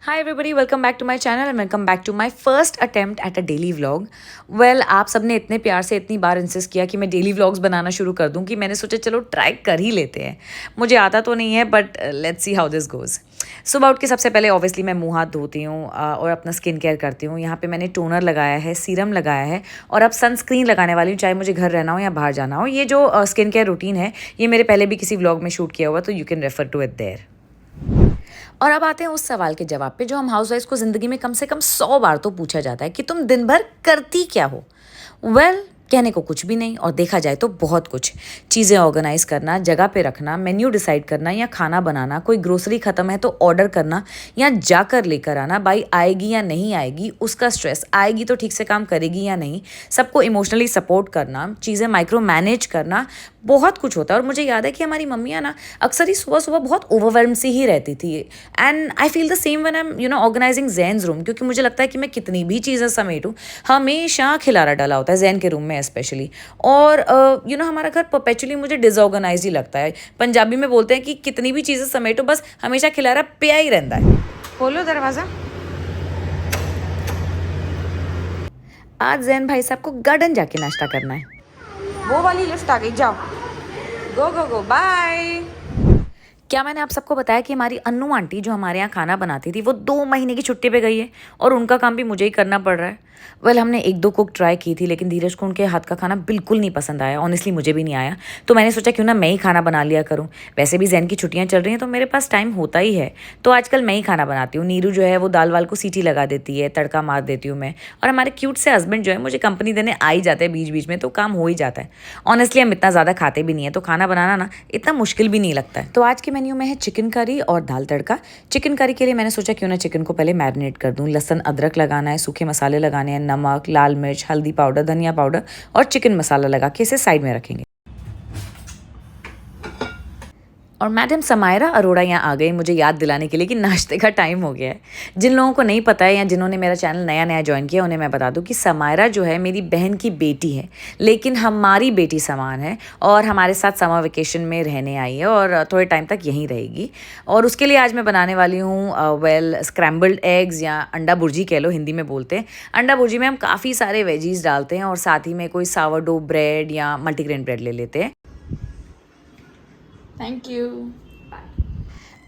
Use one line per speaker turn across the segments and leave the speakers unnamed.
Hi everybody, welcome back to my channel and welcome back to my first attempt at a daily vlog. Well, आप सबने इतने प्यार से इतनी बार insist किया कि मैं डेली व्लॉग्स बनाना शुरू कर दूं कि मैंने सोचा चलो ट्राई कर ही लेते हैं। मुझे आता तो नहीं है but let's see how this goes. सुबह उठ के सबसे पहले ऑब्वियसली मैं मुंह हाथ धोती हूँ और अपना स्किन केयर करती हूँ। यहाँ पे मैंने टोनर लगाया है, सीरम लगाया है और अब सनस्क्रीन लगाने वाली हूँ, चाहे मुझे घर रहना हो या बाहर जाना हो। ये जो स्किन केयर रूटीन है ये मेरे पहले भी किसी व्लॉग में शूट किया हुआ, तो you can refer to it there. और अब आते हैं उस सवाल के जवाब पे जो हम हाउसवाइफ को ज़िंदगी में कम से कम 100 बार तो पूछा जाता है कि तुम दिन भर करती क्या हो। वेल, कहने को कुछ भी नहीं और देखा जाए तो बहुत कुछ। चीज़ें ऑर्गेनाइज करना, जगह पे रखना, मेन्यू डिसाइड करना या खाना बनाना, कोई ग्रोसरी ख़त्म है तो ऑर्डर करना या जाकर लेकर आना, बाई आएगी या नहीं आएगी उसका स्ट्रेस, आएगी तो ठीक से काम करेगी या नहीं, सबको इमोशनली सपोर्ट करना, चीज़ें माइक्रो मैनेज करना, बहुत कुछ होता है। और मुझे याद है कि हमारी मम्मियाँ ना अक्सर ही सुबह सुबह बहुत ओवरवेल्म सी ही रहती थी। And I feel the same when I am organising Jain's room, क्योंकि मुझे लगता है कि मैं कितनी भी चीज़ें समेटूँ, हमेशा खिलारा डाला होता है जैन के रूम में स्पेशली। और हमारा घर परपेचुअली मुझे डिसऑर्गेनाइज ही लगता है। पंजाबी में बोलते हैं कि कितनी भी चीज़ें समेटो बस हमेशा खिलारा पिया ही रहता है। खोलो दरवाज़ा। आज जैन भाई साहब को गार्डन जाके नाश्ता करना है। वो वाली लिफ्ट आ गई, जाओ, गो गो गो, बाय। क्या मैंने आप सबको बताया कि हमारी अन्नू आंटी जो हमारे यहाँ खाना बनाती थी वो 2 महीने की छुट्टी पे गई है और उनका काम भी मुझे ही करना पड़ रहा है। वेल, हमने 1-2 कुक ट्राई की थी लेकिन धीरज को उनके हाथ का खाना बिल्कुल नहीं पसंद आया। ऑनेस्टली मुझे भी नहीं आया, तो मैंने सोचा क्यों ना मैं ही खाना बना लिया करूँ। वैसे भी जैन की छुट्टियाँ चल रही हैं तो मेरे पास टाइम होता ही है, तो आजकल मैं ही खाना बनाती हूँ। नीरू जो है वो दाल वाल को सीटी लगा देती है, तड़का मार देती हूँ मैं, और हमारे क्यूट से हस्बैंड जो है मुझे कंपनी देने आ ही जाते हैं बीच बीच में, तो काम हो ही जाता है। ऑनेस्टली हम इतना ज़्यादा खाते भी नहीं है तो खाना बनाना ना इतना मुश्किल भी नहीं लगता है। तो आज के मेन्यू में है चिकन करी और दाल तड़का। चिकन करी के लिए मैंने सोचा क्यों ना चिकन को पहले मैरिनेट कर दूं। लहसुन अदरक लगाना है, सूखे मसाले लगाने हैं, नमक, लाल मिर्च, हल्दी पाउडर, धनिया पाउडर और चिकन मसाला लगा के इसे साइड में रखेंगे। और मैडम समायरा अरोड़ा यहाँ आ गई मुझे याद दिलाने के लिए कि नाश्ते का टाइम हो गया है। जिन लोगों को नहीं पता है या जिन्होंने मेरा चैनल नया नया ज्वाइन किया उन्हें मैं बता दूं कि समायरा जो है मेरी बहन की बेटी है, लेकिन हमारी बेटी समान है और हमारे साथ समर वेकेशन में रहने आई है और थोड़े टाइम तक यहीं रहेगी। और उसके लिए आज मैं बनाने वाली हूँ स्क्रैम्बल्ड एग्स या अंडा भुर्जी कह लो, हिंदी में बोलते हैं। अंडा भुर्जी में हम काफ़ी सारे वेजीज डालते हैं और साथ ही में कोई सावरडो ब्रेड या मल्टीग्रेन ब्रेड ले लेते हैं। Thank you.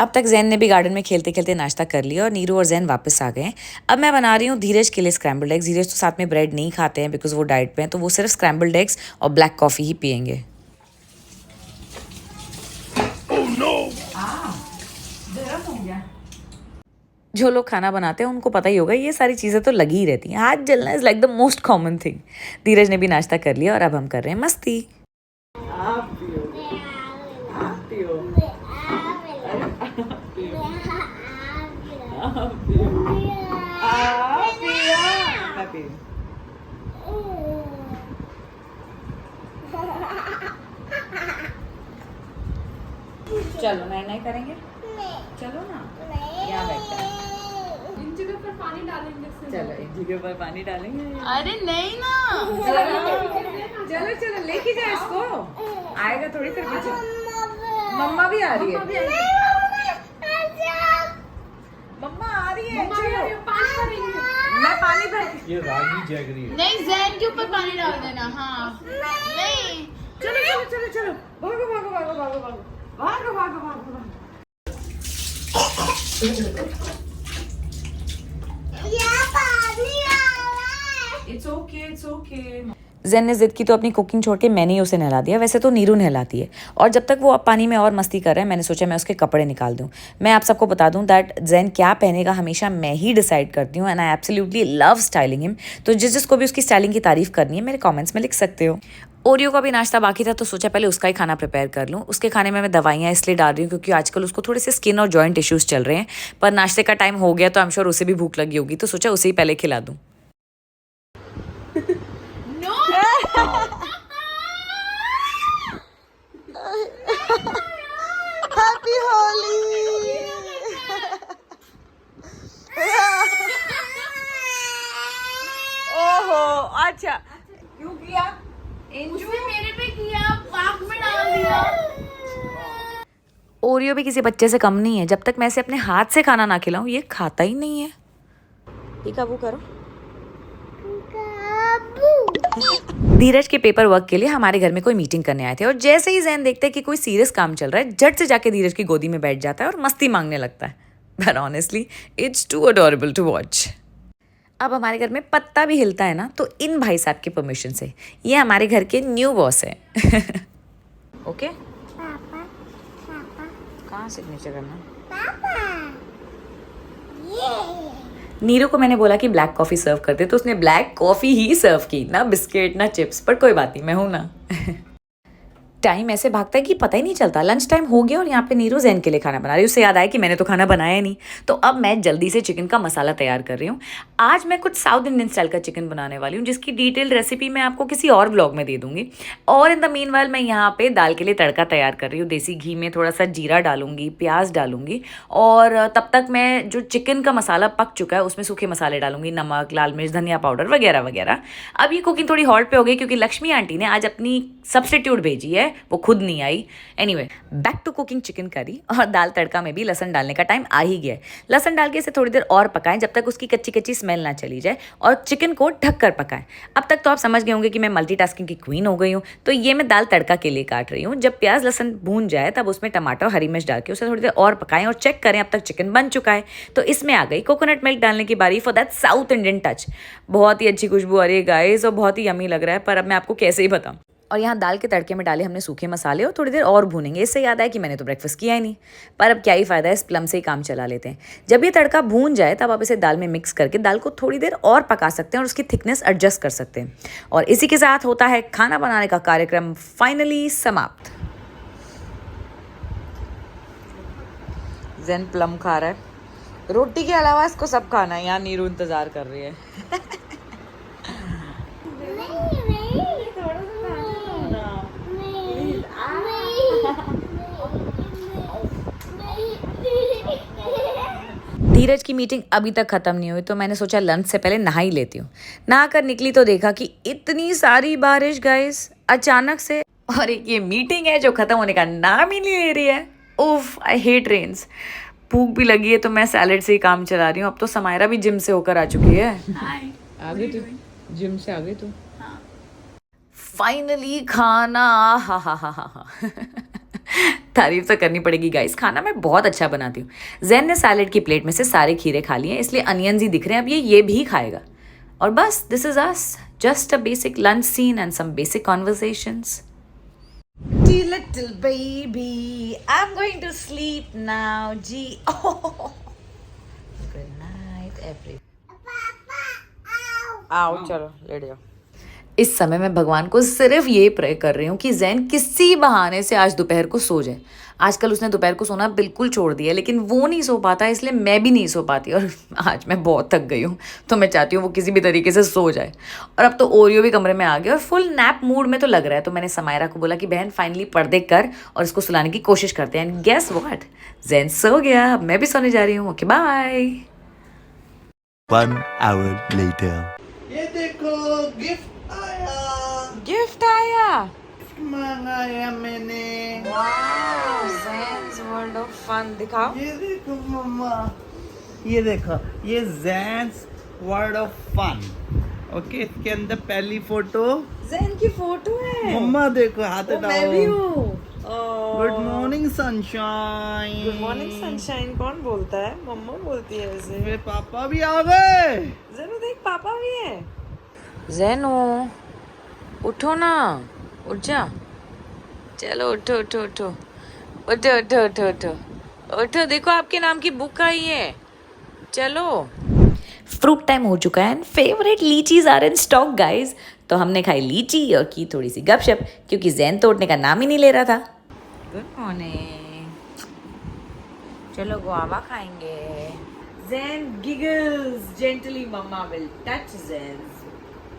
अब तक जैन ने भी गार्डन में खेलते खेलते नाश्ता कर लिया और नीरू और जैन वापस आ गए। अब मैं बना रही हूँ धीरज के लिए स्क्रैम्बल्ड एग्स। धीरज तो साथ में ब्रेड नहीं खाते हैं बिकॉज वो डाइट पे हैं, तो वो सिर्फ स्क्रैम्बल्ड एग्स और ब्लैक कॉफ़ी ही पियेंगे। जो लोग खाना बनाते हैं उनको पता ही होगा ये सारी चीज़ें तो लगी ही रहती हैं। हाथ जलना is like the most common thing. Dheeraj ने भी नाश्ता कर लिया और अब हम कर रहे हैं मस्ती। चलो नहीं करेंगे, चलो ना, यहाँ बैठते हैं।
इन जगह पर पानी डालेंगे।
चलो एक जगह पर पानी डालेंगे।
अरे नहीं ना,
चलो चलो लेके जाए इसको, आएगा थोड़ी देर पीछे। मम्मा भी आ रही है, मम्मा आ रही है, चलो
पानी भरेंगे।
मैं पानी भर।
ये रागी जैगरी है।
नहीं, जैन के ऊपर पानी डाल देना। हाँ नहीं,
चलो चलो चलो चलो, भागो भागो भागो भागो भागो भागो भागो भागो भागो। It's okay, it's okay. Jain ने जिद की तो अपनी कुकिंग छोड़ के मैंने ही उसे नहला दिया। वैसे तो नीरू नहलाती है और जब तक वो अब पानी में और मस्ती कर रहा है मैंने सोचा मैं उसके कपड़े निकाल दूं। मैं आप सबको बता दूं दैट जैन क्या पहनेगा हमेशा मैं ही डिसाइड करती हूँ and I absolutely love styling him. तो जिसको भी उसकी स्टाइलिंग की तारीफ करनी है मेरे कमेंट्स में लिख सकते हो। ओरियो का भी नाश्ता बाकी था तो सोचा पहले उसका ही खाना प्रिपेयर कर लूँ। उसके खाने में मैं दवाइयाँ इसलिए डाल रही हूँ क्योंकि आजकल उसको थोड़े से स्किन और जॉइंट इश्यूज चल रहे हैं, पर नाश्ते का टाइम हो गया तो आई एम श्योर उसे भी भूख लगी होगी, तो सोचा उसे ही पहले खिला दूँ। हैप्पी होली। ओहो अच्छा, क्यों किया?
उसने मेरे पे किया, पाक में डाल दिया।
ओरियो भी किसी बच्चे से कम नहीं है, जब तक मैं इसे अपने हाथ से खाना ना खिलाऊं ये खाता ही नहीं है। काबू करो। धीरज के पेपर वर्क के लिए हमारे घर में कोई मीटिंग करने आए थे और जैसे ही जैन देखते हैं कि कोई सीरियस काम चल रहा है, झट से जाके धीरज की गोदी में बैठ जाता है और मस्ती मांगने लगता है। But honestly it's too adorable to watch. अब हमारे घर में पत्ता भी हिलता है ना तो इन भाई साहब की परमिशन से। ये हमारे घर के न्यू बॉस है। ओके कहाँ सिग्नेचर करना? नीरू को मैंने बोला कि ब्लैक कॉफ़ी सर्व कर दे तो उसने ब्लैक कॉफ़ी ही सर्व की, ना बिस्किट ना चिप्स, पर कोई बात नहीं, मैं हूं ना। टाइम ऐसे भागता है कि पता ही नहीं चलता। लंच टाइम हो गया और यहाँ पे नीरू जैन के लिए खाना बना रही है। उससे याद आया कि मैंने तो खाना बनाया नहीं, तो अब मैं जल्दी से चिकन का मसाला तैयार कर रही हूँ। आज मैं कुछ साउथ इंडियन स्टाइल का चिकन बनाने वाली हूँ, जिसकी डिटेल्ड रेसिपी मैं आपको किसी और व्लॉग में दे दूँगी। और इन द मीनवाइल मैं यहाँ पे दाल के लिए तड़का तैयार कर रही हूँ। देसी घी में थोड़ा सा जीरा डालूंगी, प्याज डालूंगी, और तब तक मैं जो चिकन का मसाला पक चुका है उसमें सूखे मसाले डालूंगी, नमक, लाल मिर्च, धनिया पाउडर वगैरह वगैरह। अब ये कुकिंग थोड़ी हॉट पे हो गई क्योंकि लक्ष्मी आंटी ने आज अपनी सब्स्टिट्यूट भेजी है, वो खुद नहीं आई। Anyway back to cooking chicken curry. और दाल तड़का में भी लहसुन डालने का टाइम आ ही गया है। लहसुन डाल के इसे थोड़ी देर और पकाएं जब तक उसकी कच्ची कच्ची स्मेल ना चली जाए, और चिकन को ढक कर पकाएं। अब तक तो आप समझ गए होंगे कि मैं मल्टीटास्किंग की क्वीन हो गई हूँ। तो ये मैं दाल तड़का के लिए काट रही हूँ। जब प्याज लहसुन भून जाए तब उसमें टमाटर और हरी मिर्च डाल के उसे थोड़ी देर और पकाएं और चेक करें अब तक चिकन बन चुका है। तो इसमें आ गई कोकोनट मिल्क डालने की बारी for that south Indian touch. बहुत ही अच्छी खुशबू आ रही है गाइस और बहुत ही यमी लग रहा है, पर अब मैं आपको कैसे ही बताऊँ। और यहाँ दाल के तड़के में डाले हमने सूखे मसाले और थोड़ी देर और भूनेंगे। इससे याद आया कि मैंने तो ब्रेकफास्ट किया ही नहीं, पर अब क्या ही फ़ायदा है, इस प्लम से ही काम चला लेते हैं। जब ये तड़का भून जाए तब आप इसे दाल में मिक्स करके दाल को थोड़ी देर और पका सकते हैं और उसकी थिकनेस एडजस्ट कर सकते हैं। और इसी के साथ होता है खाना बनाने का कार्यक्रम फाइनली समाप्त। जैन प्लम खा रहा है, रोटी के अलावा इसको सब खाना है। यहाँ नीरू इंतज़ार कर रही है। धीरज की मीटिंग अभी तक ख़त्म नहीं हुई तो मैंने सोचा लंच से पहले नहा ही लेती हूँ। नहा कर निकली तो देखा कि इतनी सारी बारिश गाइस अचानक से, और एक ये मीटिंग है जो ख़त्म होने का नाम ही नहीं ले रही है। उफ, आई हेट रेन्स। भूख भी लगी है तो मैं सैलेड से ही काम चला रही हूँ। अब तो समायरा भी जिम से होकर आ चुकी है।
आ गई तू जिम से? आ गई तू?
फाइनली खाना। हा। तारीफ तो करनी पड़ेगी गाइस, खाना मैं बहुत अच्छा बनाती हूँ। जैन ने सैलेड की प्लेट में से सारे खीरे खा लिए, इसलिए अनियंस ही दिख रहे हैं। अब ये भी खाएगा और बस this is us, just a basic lunch scene and some basic conversations. Little baby, I'm going to sleep now. G. Oh. Good night, everyone. आओ चलो लेट जाओ। इस समय मैं भगवान को सिर्फ ये प्रे कर रही हूँ कि जैन किसी बहाने से आज दोपहर को सो जाए। आजकल उसने दोपहर को सोना बिल्कुल छोड़ दिया, लेकिन वो नहीं सो पाता, इसलिए मैं भी नहीं सो पाती। और आज मैं बहुत थक गई हूँ तो मैं चाहती हूँ वो किसी भी तरीके से सो जाए। और अब तो ओरियो भी कमरे में आ गया और फुल नैप मूड में तो लग रहा है। तो मैंने समायरा को बोला कि बहन फाइनली पर्दे कर और इसको सुलाने की कोशिश करते हैं। एंड गेस व्हाट, जैन सो गया। अब मैं भी सोने जा रही हूँ। Okay bye.
1 hour later.
ये देखो गिफ्ट आया।
गिफ्ट आया,
मंगाया मैंने।
ज़ैन्स वर्ल्ड ऑफ फन। दिखाओ।
ये देखो मम्मा, ये देखो, ये ज़ैन्स वर्ल्ड ऑफ फन। ओके, इसके अंदर पहली फोटो
ज़ैन की फोटो है।
मम्मा देखो, हाथ
ओ, मैं भी
हटाओ।
हूँ।
Good morning sunshine.
Good morning sunshine कौन बोलता है? मम्मा बोलती है ऐसे।
मेरे पापा भी आ गए।
ज़ैनू देख, पापा भी है। ज़ैनू उठो ना, उठ जा। चलो उठो उठो उठो उठो उठो उठो उठो उठो। देखो आपके नाम की बुक आई है। चलो। फ्रूट टाइम हो चुका है and favourite lychees are in stock guys. तो हमने खाई लीची और की थोड़ी सी गपशप, क्योंकि जैन तोड़ने का नाम ही नहीं ले रहा था। Good morning. चलो गुआवा खाएंगे। Zain giggles gently, mama will touch Zain's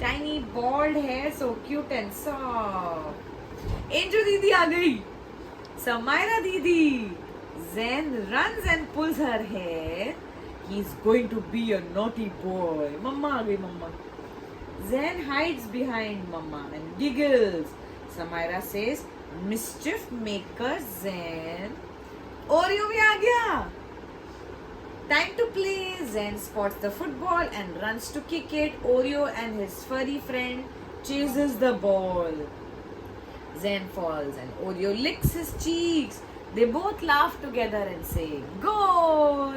tiny bald hair, so cute and soft. एंजो दीदी आ गई, समायरा दीदी। Zen runs and pulls her hair. He's going to be a naughty boy. Mama आ गई, मम्मा। Zen hides behind Mama and giggles. Samaira says, mischief maker Zen, Oreo भी आ गया. Time to play. Zen spots the football and runs to kick it. Oreo and his furry friend chases the ball. Zen falls and Oreo licks his cheeks. They both laugh together and say, "Goal!"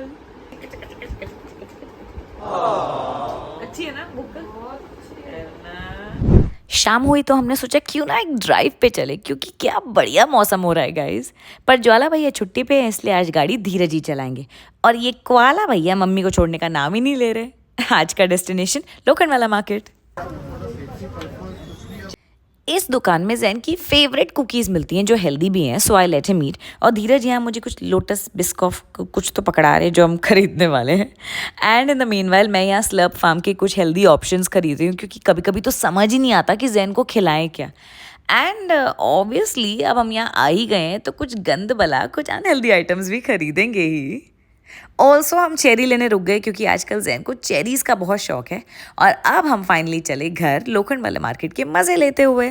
अच्छी है ना book? शाम हुई तो हमने सोचा क्यों ना एक ड्राइव पे चले, क्योंकि क्या बढ़िया मौसम हो रहा है गाइस. पर ज्वाला भैया छुट्टी पे हैं, इसलिए आज गाड़ी धीरज ही चलाएंगे. और ये कोआला भैया मम्मी को छोड़ने का नाम ही नहीं ले रहे. आज का डेस्टिनेशन लोखंडवाला मार्केट. इस दुकान में जैन की फेवरेट कुकीज़ मिलती हैं जो हेल्दी भी हैं, सो आई लेट हिम ईट. और धीरज यहाँ मुझे कुछ लोटस बिस्कॉफ कुछ तो पकड़ा रहे जो हम खरीदने वाले हैं. एंड इन द मीनवाइल मैं यहाँ स्लर्प फार्म के कुछ हेल्दी ऑप्शंस खरीद रही हूँ, क्योंकि कभी कभी तो समझ ही नहीं आता कि जैन को खिलाएं क्या. एंड ऑब्वियसली अब हम यहाँ आ ही गए हैं तो कुछ गंद बला कुछ अनहेल्दी आइटम्स भी खरीदेंगे ही. ऑल्सो हम चेरी लेने रुक गए क्योंकि आजकल जैन को चेरीज़ का बहुत शौक है. और अब हम फाइनली चले घर लोखंडवाला मार्केट के मज़े लेते हुए.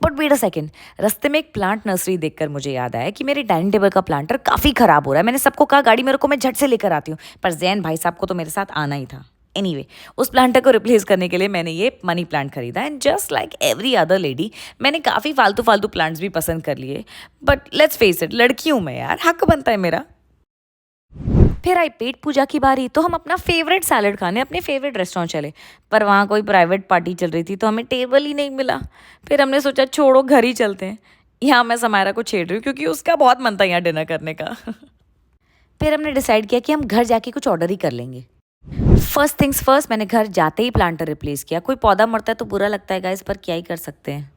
बट वेट अ सेकेंड, रास्ते में एक प्लांट नर्सरी देखकर मुझे याद आया कि मेरे डाइनिंग टेबल का प्लांटर काफ़ी ख़राब हो रहा है. मैंने सबको कहा गाड़ी मेरे को मैं झट से लेकर आती हूँ, पर जैन भाई साहब को तो मेरे साथ आना ही था. एनीवे, उस प्लांटर को रिप्लेस करने के लिए मैंने ये मनी प्लांट खरीदा. And just like every other lady मैंने काफ़ी फालतू प्लांट्स भी पसंद कर लिए. बट लेट्स फेस इट, लड़की हूँ मैं यार, हक बनता है मेरा. फिर आई पेट पूजा की बारी, तो हम अपना फेवरेट सैलड खाने अपने फेवरेट रेस्टोरेंट चले. पर वहाँ कोई प्राइवेट पार्टी चल रही थी तो हमें टेबल ही नहीं मिला. फिर हमने सोचा छोड़ो घर ही चलते हैं. यहाँ मैं समायरा को छेड़ रही हूँ क्योंकि उसका बहुत मन था यहाँ डिनर करने का. फिर हमने डिसाइड किया कि हम घर जाके कुछ ऑर्डर ही कर लेंगे. फर्स्ट थिंग्स फर्स्ट, मैंने घर जाते ही प्लांटर रिप्लेस किया. कोई पौधा मरता है तो बुरा लगता है गाइस, पर क्या ही कर सकते हैं.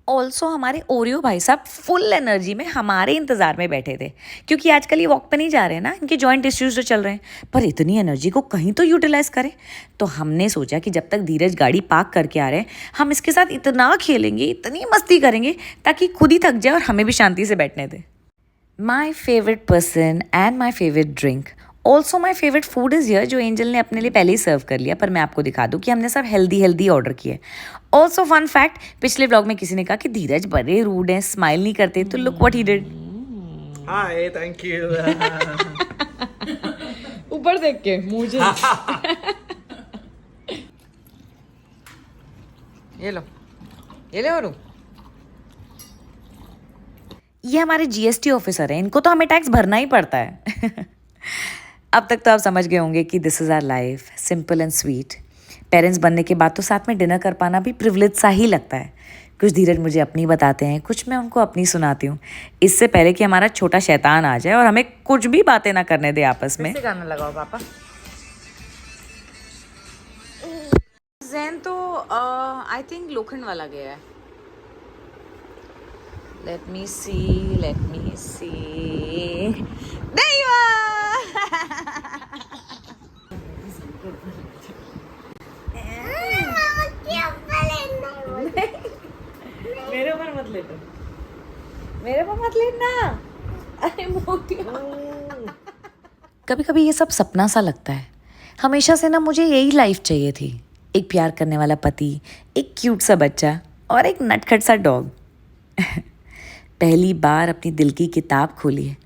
ऑल्सो हमारे ओरियो भाई साहब फुल एनर्जी में हमारे इंतज़ार में बैठे थे, क्योंकि आजकल ये वॉक पे नहीं जा रहे हैं ना, इनके जॉइंट इश्यूज जो चल रहे हैं. पर इतनी एनर्जी को कहीं तो यूटिलाइज करें. तो हमने सोचा कि जब तक धीरज गाड़ी पार्क करके आ रहे हैं हम इसके साथ इतना खेलेंगे, इतनी मस्ती करेंगे ताकि खुद ही थक जाए और हमें भी शांति से बैठने दे. My favourite person and my favourite drink. Also my favourite food is here, जो एंजल ने अपने लिए पहले ही सर्व कर लिया. पर मैं आपको दिखा दूँ कि हमने सब हेल्दी ऑर्डर किए. ऑल्सो फन फैक्ट, पिछले ब्लॉग में किसी ने कहा कि धीरज बड़े रूड हैं, स्माइल नहीं करते, तो look what he did.
Hi, thank you.
ऊपर देख के मुझे ये ले और ये हमारे जीएसटी ऑफिसर हैं, इनको तो हमें टैक्स भरना ही पड़ता है. अब तक तो आप समझ गए होंगे कि this is our life, simple and sweet. Parents बनने के बाद तो साथ में डिनर कर पाना भी प्रिविलेज सा ही लगता है. कुछ धीरज मुझे अपनी बताते हैं, कुछ मैं उनको अपनी सुनाती हूँ, इससे पहले कि हमारा छोटा शैतान आ जाए और हमें कुछ भी बातें ना करने दे आपस में. गाना लगाओ पापा. जैन तो आई थिंक लोखंडवाला गया है. Let me see. There you are. मेरे ऊपर मत लेना. अरे मोटी. कभी कभी ये सब सपना सा लगता है. हमेशा से ना मुझे यही लाइफ चाहिए थी. एक प्यार करने वाला पति, एक क्यूट सा बच्चा और एक नटखट सा डॉग. पहली बार अपनी दिल की किताब खोली है.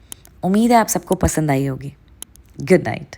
उम्मीद है आप सबको पसंद आई होगी. Good night.